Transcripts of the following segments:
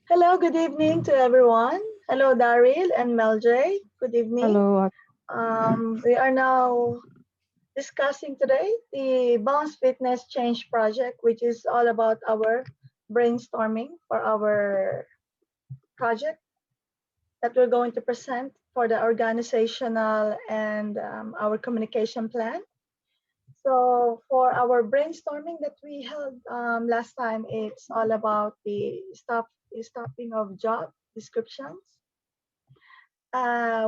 Hello, good evening to everyone. Hello, Daryl and Meljay. Good evening. Hello. We are now discussing today the Bounce Fitness Change Project, which is all about our brainstorming for our project that we're going to present for the organizational and our communication plan. So for our brainstorming that we held last time, it's all about the stopping of job descriptions.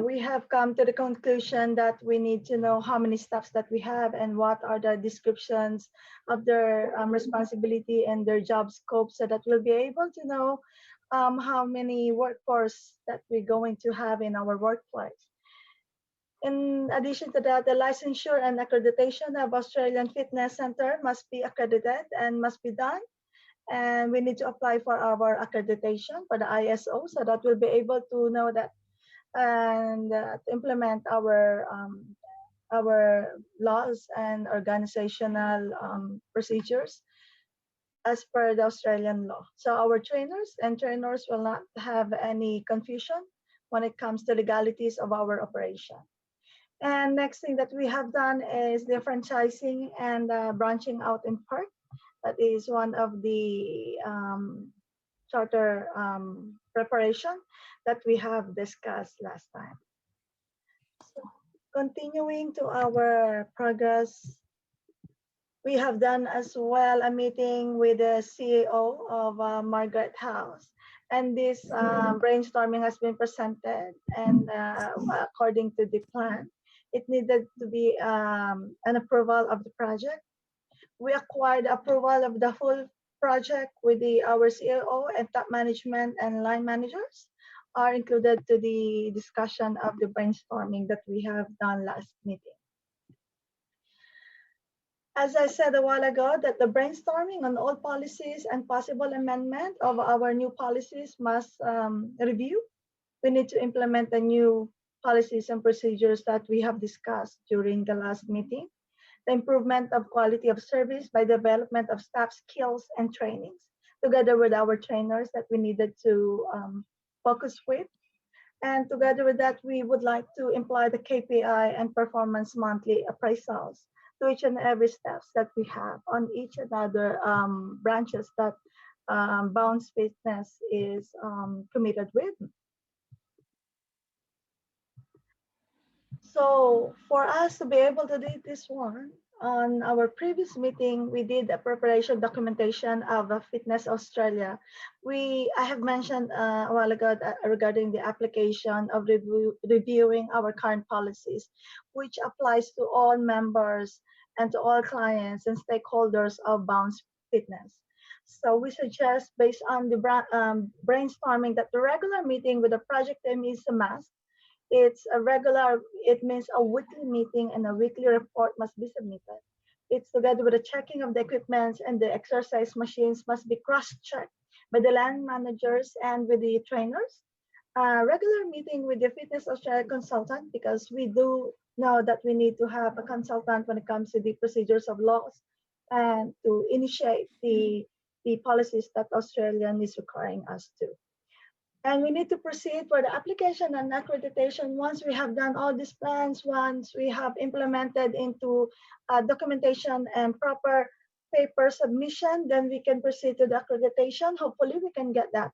We have come to the conclusion that we need to know how many staffs that we have and what are the descriptions of their responsibility and their job scope so that we'll be able to know how many workforce that we're going to have in our workplace. In addition to that, the licensure and accreditation of Australian Fitness Center must be accredited and must be done. And we need to apply for our accreditation for the ISO so that we'll be able to know that and to implement our laws and organizational procedures as per the Australian law. So our trainers will not have any confusion when it comes to legalities of our operation. And next thing that we have done is the franchising and branching out in part. That is one of the charter preparation that we have discussed last time. So continuing to our progress, we have done as well a meeting with the CEO of Margaret House. And this brainstorming has been presented, and according to the plan, it needed to be an approval of the project. We acquired approval of the full project with our CEO and top management and line managers are included to the discussion of the brainstorming that we have done last meeting. As I said a while ago, that the brainstorming on all policies and possible amendment of our new policies must review. We need to implement the new policies and procedures that we have discussed during the last meeting. The improvement of quality of service by development of staff skills and trainings, together with our trainers that we needed to focus with. And together with that, we would like to imply the KPI and performance monthly appraisals to each and every steps that we have on each and other branches that Bounce Fitness is committed with. So for us to be able to do this one, on our previous meeting, we did a preparation documentation of Fitness Australia. I have mentioned a while ago regarding the application of reviewing our current policies, which applies to all members and to all clients and stakeholders of Bounce Fitness. So we suggest, based on the brainstorming, that the regular meeting with the project team is a must. It means a weekly meeting and a weekly report must be submitted. It's together with the checking of the equipment and the exercise machines must be cross-checked by the land managers and with the trainers. Regular meeting with the Fitness Australia consultant, because we do know that we need to have a consultant when it comes to the procedures of laws and to initiate the policies that Australian is requiring us to. And we need to proceed for the application and accreditation once we have done all these plans, once we have implemented into documentation and proper paper submission, then we can proceed to the accreditation. Hopefully we can get that.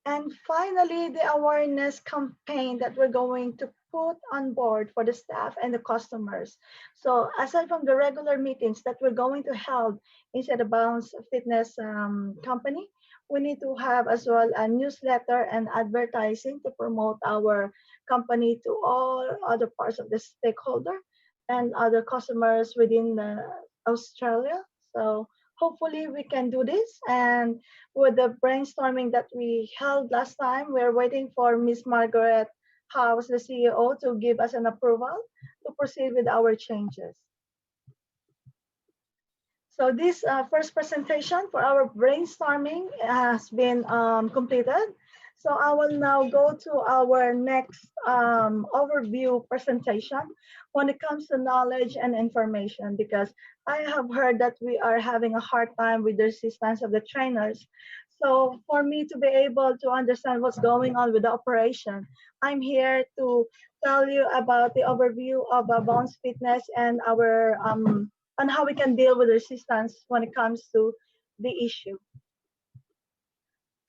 And finally, the awareness campaign that we're going to put on board for the staff and the customers. So aside from the regular meetings that we're going to hold inside the Bounce Fitness company, we need to have as well a newsletter and advertising to promote our company to all other parts of the stakeholder and other customers within Australia. So hopefully we can do this. And with the brainstorming that we held last time, we're waiting for Miss Margaret House, the CEO, to give us an approval to proceed with our changes. So this first presentation for our brainstorming has been completed. So I will now go to our next overview presentation when it comes to knowledge and information, because I have heard that we are having a hard time with the resistance of the trainers. So for me to be able to understand what's going on with the operation, I'm here to tell you about the overview of Bounce Fitness and our and how we can deal with resistance when it comes to the issue.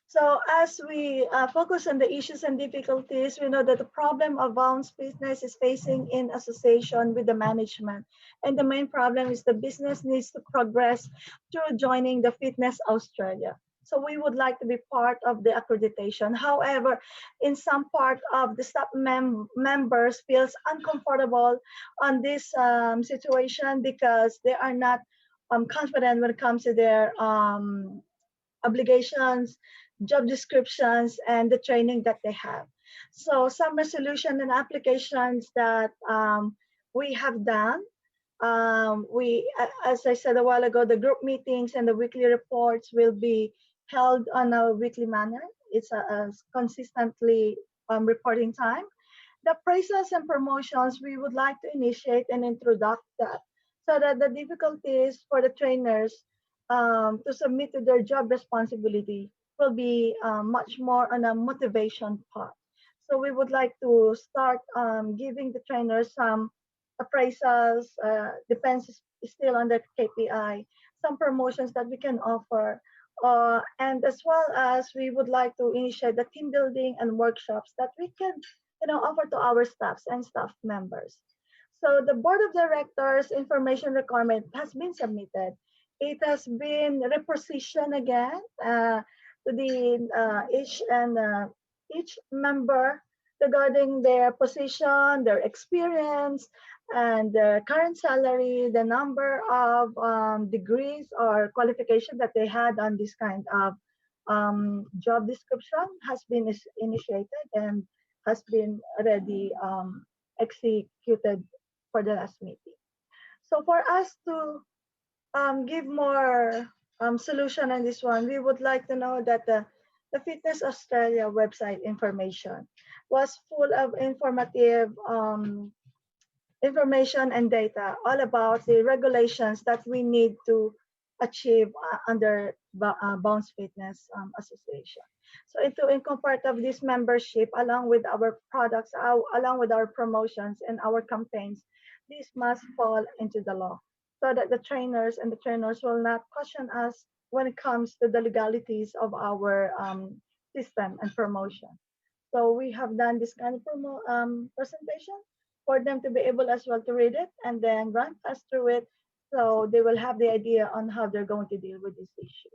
So as we focus on the issues and difficulties, we know that the problem of Bounce business is facing in association with the management. And the main problem is the business needs to progress through joining the Fitness Australia. So we would like to be part of the accreditation. However, in some part of the staff members feels uncomfortable on this situation because they are not confident when it comes to their obligations, job descriptions, and the training that they have. So some resolution and applications that we have done. As I said a while ago, the group meetings and the weekly reports will be held on a weekly manner. It's a consistently reporting time. The appraisals and promotions, we would like to initiate and introduce that so that the difficulties for the trainers to submit to their job responsibility will be much more on a motivation part. So we would like to start giving the trainers some appraisals, depends still on the KPI, some promotions that we can offer, and as well as we would like to initiate the team building and workshops that we can offer to our staffs and staff members. So the board of directors information requirement has been submitted. It has been repositioned again to the each member regarding their position, their experience, and their current salary, the number of degrees or qualification that they had on this kind of job description has been initiated and has been already executed for the last meeting. So for us to give more solution on this one, we would like to know that the Fitness Australia website information was full of informative information and data all about the regulations that we need to achieve under Bounce Fitness Association. So in part of this membership, along with our products, along with our promotions and our campaigns, this must fall into the law so that the trainers will not question us when it comes to the legalities of our system and promotion. So we have done this kind of presentation for them to be able as well to read it and then run us through it so they will have the idea on how they're going to deal with this issue.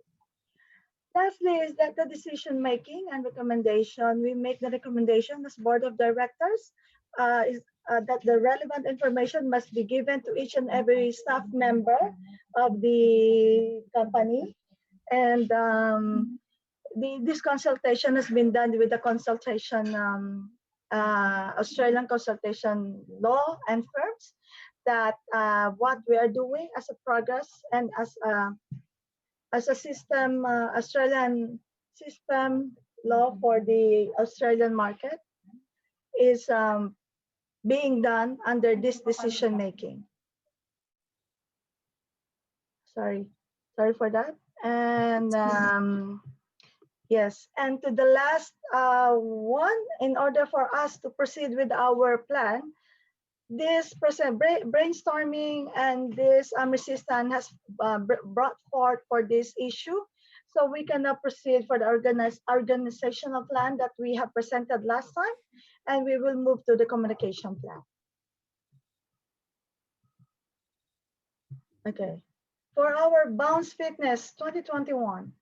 Lastly is that the decision making and recommendation, we make the recommendation as board of directors that the relevant information must be given to each and every staff member of the company. And this consultation has been done with the consultation Australian consultation law and firms that what we are doing as a progress and as a system Australian system law for the Australian market is being done under this decision making. Sorry for that. And yes, and to the last one, in order for us to proceed with our plan, this brainstorming and this resistance has brought forth for this issue. So we can now proceed for the organizational plan that we have presented last time, and we will move to the communication plan. Okay. For our Bounce Fitness 2021,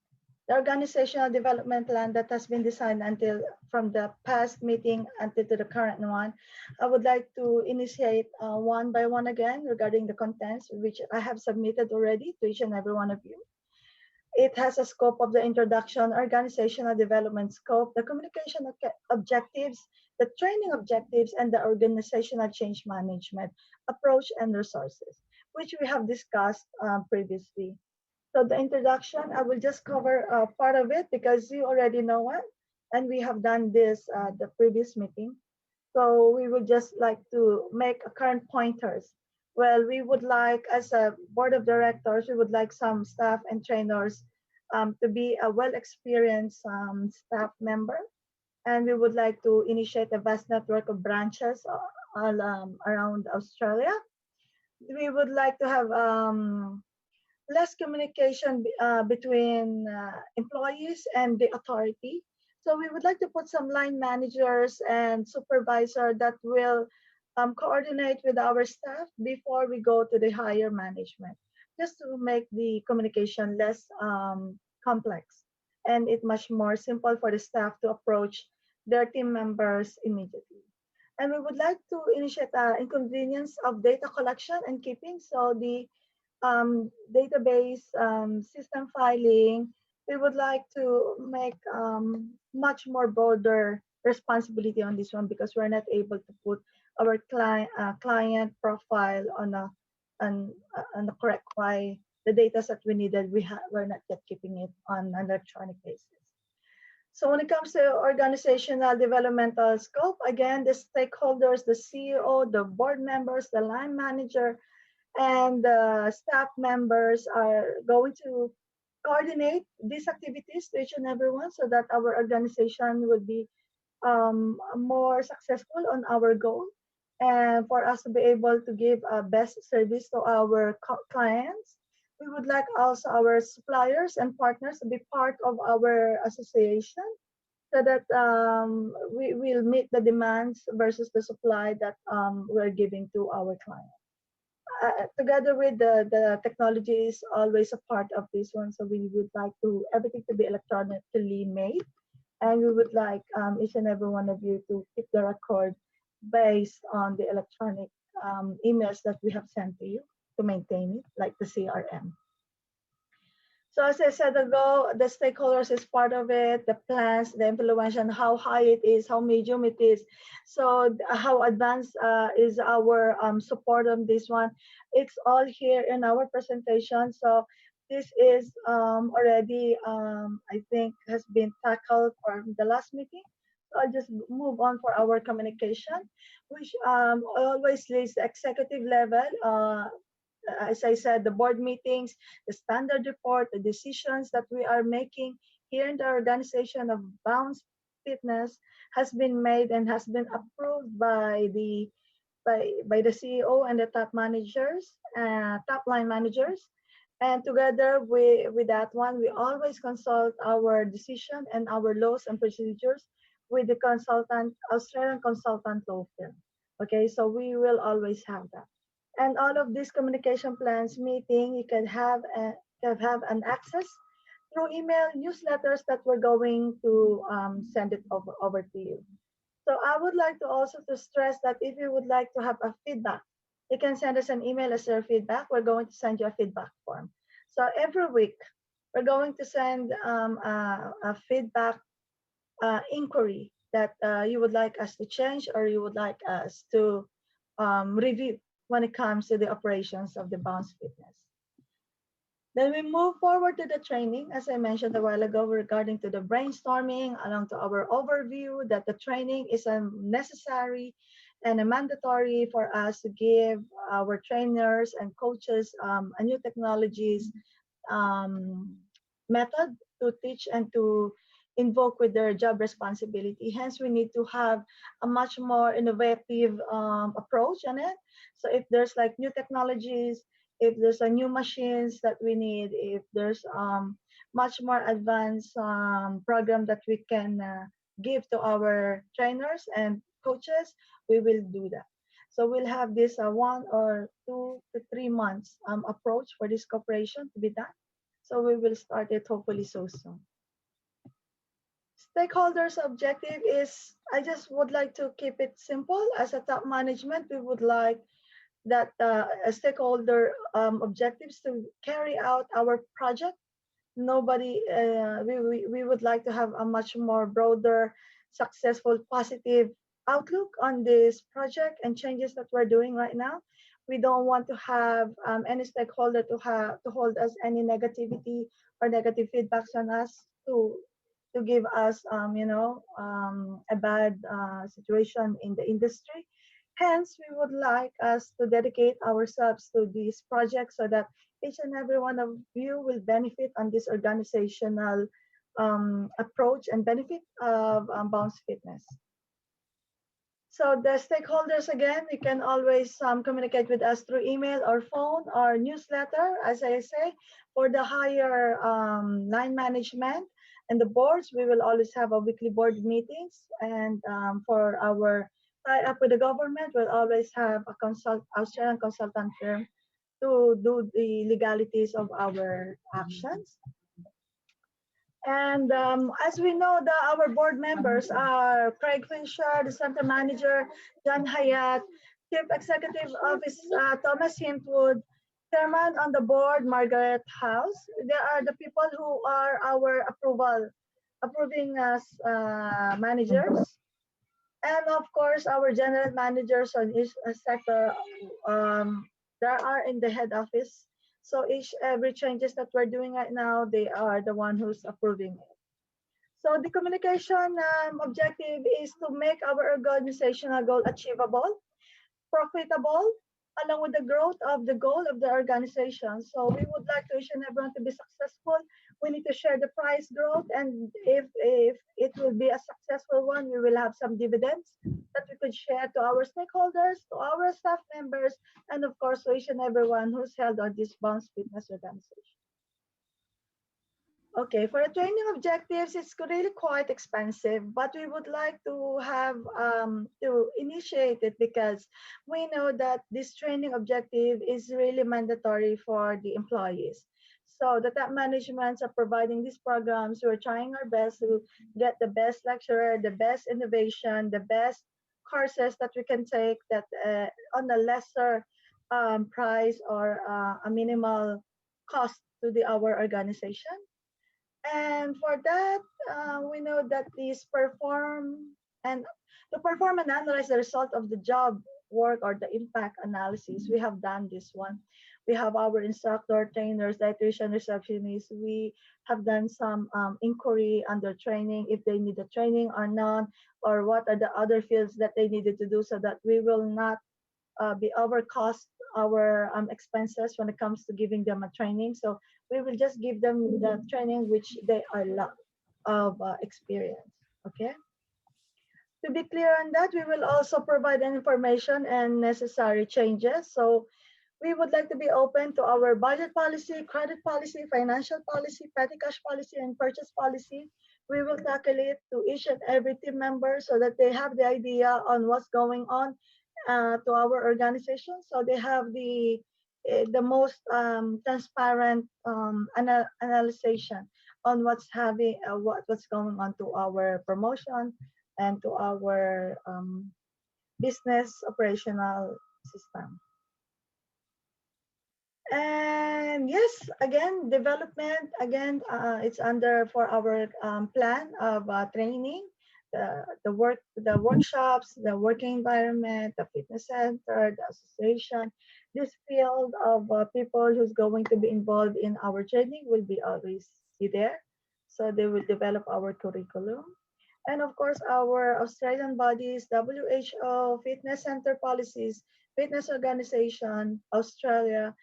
the organizational development plan that has been designed until from the past meeting until to the current one, I would like to initiate one by one again regarding the contents, which I have submitted already to each and every one of you. It has a scope of the introduction, organizational development scope, the communication objectives, the training objectives, and the organizational change management approach and resources, which we have discussed previously. So the introduction, I will just cover part of it because you already know it, and we have done this the previous meeting. So we would just like to make a current pointers Well, we would like, as a board of directors, we would like some staff and trainers to be a well experienced staff member. And we would like to initiate a vast network of branches all around Australia. We would like to have less communication between employees and the authority. So we would like to put some line managers and supervisor that will coordinate with our staff before we go to the higher management, just to make the communication less complex and it much more simple for the staff to approach their team members immediately. And we would like to initiate inconvenience of data collection and keeping. So the database system filing, we would like to make much more broader responsibility on this one because we're not able to put our client profile on the correct way. The data that we needed, we're not yet keeping it on an electronic basis. So when it comes to organizational developmental scope, again, the stakeholders, the CEO, the board members, the line manager, and the staff members are going to coordinate these activities to each and every one so that our organization will be more successful on our goal and for us to be able to give a best service to our clients. We would like also our suppliers and partners to be part of our association so that we will meet the demands versus the supply that we're giving to our clients. Together with the technology is always a part of this one. So we would like to everything to be electronically made, and we would like each and every one of you to keep the record based on the electronic emails that we have sent to you to maintain it, like the CRM. So as I said ago, the stakeholders is part of it, the plans, the implementation, how high it is, how medium it is. So how advanced is our support on this one. It's all here in our presentation. So this is already, I think, has been tackled from the last meeting. So I'll just move on for our communication, which always leads the executive level. As I said, the board meetings, the standard report, the decisions that we are making here in the organization of Bounce Fitness has been made and has been approved by the CEO and the top managers, top line managers. And together with that one, we always consult our decision and our laws and procedures with the consultant, Australian consultant law firm. Okay, so we will always have that. And all of these communication plans meeting, you can have an access through email newsletters that we're going to send it over to you. So I would like to also to stress that if you would like to have a feedback, you can send us an email as your feedback. We're going to send you a feedback form. So every week, we're going to send a feedback inquiry that you would like us to change or you would like us to review when it comes to the operations of the Bounce Fitness. Then we move forward to the training, as I mentioned a while ago, regarding to the brainstorming, along to our overview that the training is a necessary and a mandatory for us to give our trainers and coaches a new technologies um, method to teach and to invoke with their job responsibility. Hence, we need to have a much more innovative approach on it. So if there's like new technologies, if there's a new machines that we need, if there's much more advanced program that we can give to our trainers and coaches, we will do that. So we'll have this 1 or 2 to 3 months approach for this cooperation to be done. So we will start it hopefully so soon. Stakeholders' objective is, I just would like to keep it simple. As a top management, we would like that a stakeholder objectives to carry out our project. Nobody, we would like to have a much more broader, successful, positive outlook on this project and changes that we're doing right now. We don't want to have any stakeholder to hold us any negativity or negative feedbacks on us to give us a bad situation in the industry. Hence, we would like us to dedicate ourselves to this project so that each and every one of you will benefit on this organizational approach and benefit of Bounce Fitness. So the stakeholders, again, you can always communicate with us through email or phone or newsletter, as I say. For the higher line management and the boards, we will always have a weekly board meetings. And for our tie up with the government, we'll always have a Australian consultant firm to do the legalities of our actions. And as we know, our board members are Craig Fincher, the center manager, John Hyatt, Chief Executive Officer Thomas Hintwood, Chairman on the board, Margaret House. They are the people who are our approving us managers. And of course, our general managers on each sector, there are in the head office. So each every changes that we're doing right now, they are the one who's approving it. So the communication objective is to make our organizational goal achievable, profitable, along with the growth of the goal of the organization. So we would like to each and everyone to be successful. We need to share the price growth, and if it will be a successful one, we will have some dividends that we could share to our stakeholders, to our staff members, and of course to each and everyone who's held on this Bounce Fitness organization. Okay, for the training objectives, it's really quite expensive, but we would like to have to initiate it because we know that this training objective is really mandatory for the employees. So the top managements are providing these programs. We're trying our best to get the best lecturer, the best innovation, the best courses that we can take that on a lesser price or a minimal cost to the our organization. And for that, we know that these perform and to perform and analyze the result of the job work or the impact analysis. We have done this one. We have our instructor, trainers, dietitian, receptionists. We have done some inquiry under training if they need the training or not, or what are the other fields that they needed to do so that we will not be overcost our expenses when it comes to giving them a training. So we will just give them the training which they are of experience. Okay. To be clear on that, we will also provide information and necessary changes. So we would like to be open to our budget policy, credit policy, financial policy, petty cash policy, and purchase policy. We will tackle it to each and every team member so that they have the idea on what's going on to our organization. So they have the most transparent analysis on what's going on to our promotion and to our business operational system. And yes, again, development, again, it's under for our plan of training, the workshops, the working environment, the fitness center, the association. This field of people who's going to be involved in our training will be always be there. So they will develop our curriculum. And of course, our Australian bodies, WHO, fitness center policies, fitness organization, Australia,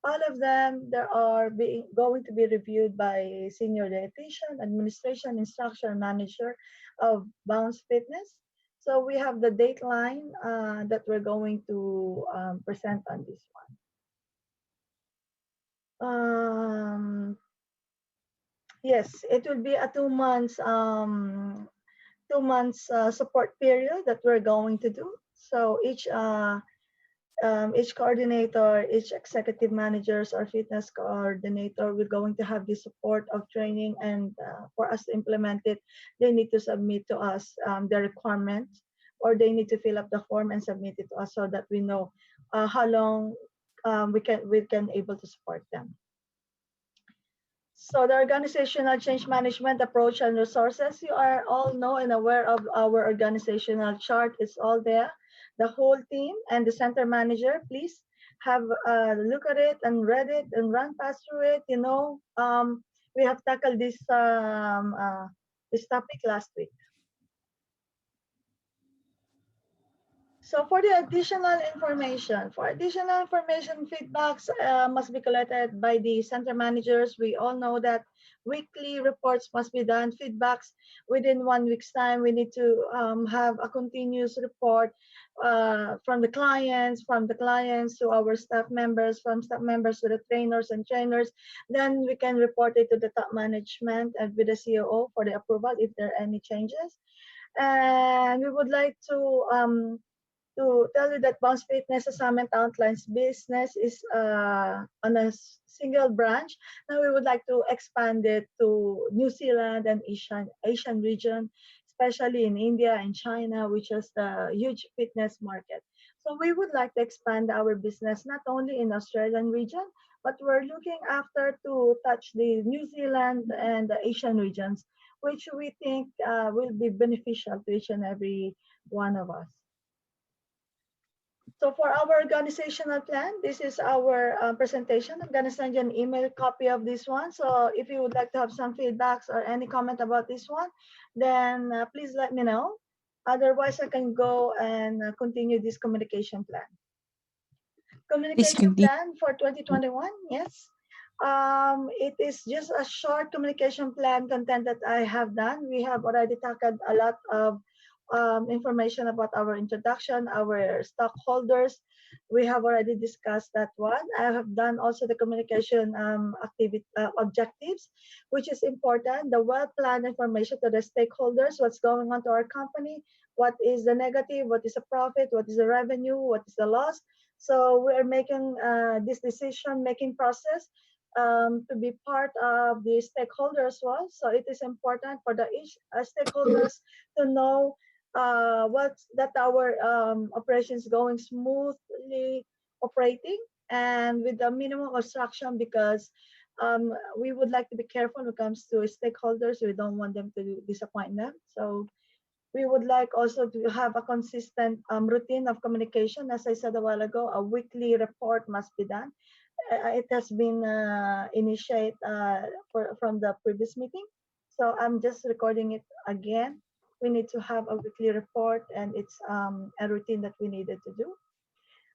all of them there are being going to be reviewed by senior dietitian, administration, instructor, manager of Bounce Fitness. So we have the dateline that we're going to present on this one. Yes, it will be a 2 months 2 months support period that we're going to do. So each coordinator, each executive managers or fitness coordinator, we're going to have the support of training, and for us to implement it, they need to submit to us the requirements, or they need to fill up the form and submit it to us so that we know how long we can able to support them. So the organizational change management approach and resources, you are all know and aware of our organizational chart. It's all there. The whole team and the center manager, please have a look at it and read it and run past through it. We have tackled this topic last week. So for additional information, feedbacks must be collected by the center managers. We all know that weekly reports must be done. Feedbacks within 1 week's time. We need to have a continuous report from the clients to our staff members, from staff members to the trainers and trainers. Then we can report it to the top management and with the COO for the approval if there are any changes. And we would like to tell you that Bounce Fitness Summit outlines business is on a single branch. Now we would like to expand it to New Zealand and Asian region, especially in India and China, which is the huge fitness market. So we would like to expand our business not only in Australian region, but we're looking after to touch the New Zealand and the Asian regions, which we think will be beneficial to each and every one of us. So for our organizational plan, this is our presentation. I'm going to send you an email copy of this one. So if you would like to have some feedbacks or any comment about this one, then please let me know. Otherwise, I can go and continue this communication plan. Please Communication continue. plan for 2021, yes. It is just a short communication plan content that I have done. We have already tackled a lot of information about our introduction, our stockholders. We have already discussed that one. I have done also the communication activity objectives, which is important. The well-planned information to the stakeholders, what's going on to our company, what is the negative, what is the profit, what is the revenue, what is the loss. So we are making this decision-making process to be part of the stakeholders as well. So it is important for the each stakeholders to know what's that our operations going smoothly operating and with the minimum obstruction because we would like to be careful when it comes to stakeholders. We don't want them to disappoint them. So we would like also to have a consistent routine of communication. As I said a while ago, a weekly report must be done. It has been initiated from the previous meeting. So I'm just recording it again. We need to have a weekly report and it's a routine that we needed to do.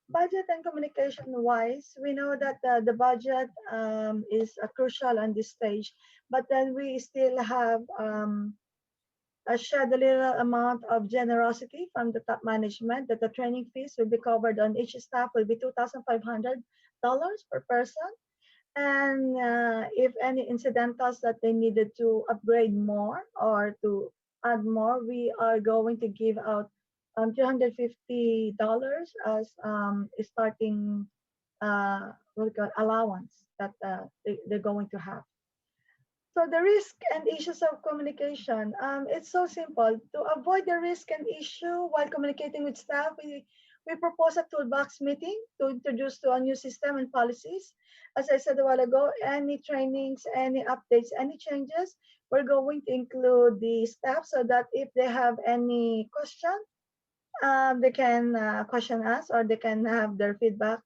Budget and communication wise, we know that the budget is crucial on this stage, but then we still have shed a little amount of generosity from the top management that the training fees will be covered on each staff will be $2,500 per person. And if any incidentals that they needed to upgrade more or to add more, we are going to give out $350 as a starting what we call allowance that they're going to have. So the risk and issues of communication. It's so simple. To avoid the risk and issue while communicating with staff, we propose a toolbox meeting to introduce to a new system and policies. As I said a while ago, any trainings, any updates, any changes, we're going to include the staff so that if they have any question, they can question us or they can have their feedback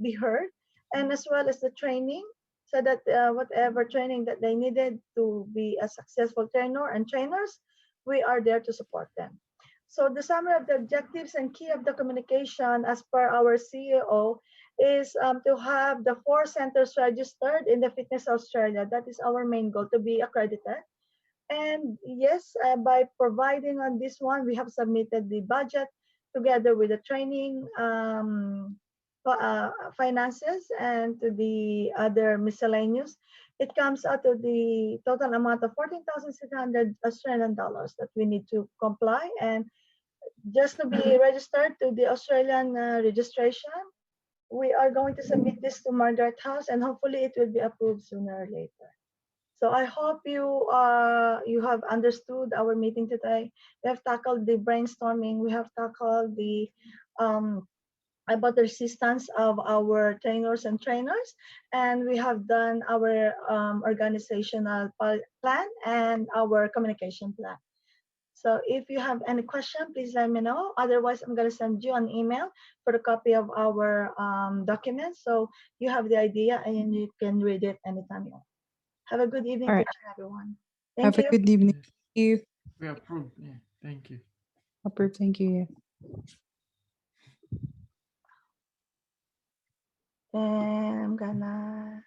be heard, and as well as the training, so that whatever training that they needed to be a successful trainer and trainers, we are there to support them. So the summary of the objectives and key of the communication as per our CEO is to have the 4 centers registered in the Fitness Australia. That is our main goal, to be accredited. And yes, by providing on this one, we have submitted the budget together with the training finances and to the other miscellaneous. It comes out to the total amount of 14,600 Australian dollars that we need to comply. And just to be registered to the Australian registration, we are going to submit this to Margaret House and hopefully it will be approved sooner or later. So I hope you have understood our meeting today. We have tackled the brainstorming. We have tackled the about the resistance of our trainers and trainers, and we have done our organizational plan and our communication plan. So if you have any question, please let me know. Otherwise, I'm going to send you an email for a copy of our documents so you have the idea and you can read it anytime you want. Have a good evening All to right. each and everyone. Thank Have a you. good evening. Yes, Thank you. we approve. Yeah, thank you. Approve. Thank you. And I'm gonna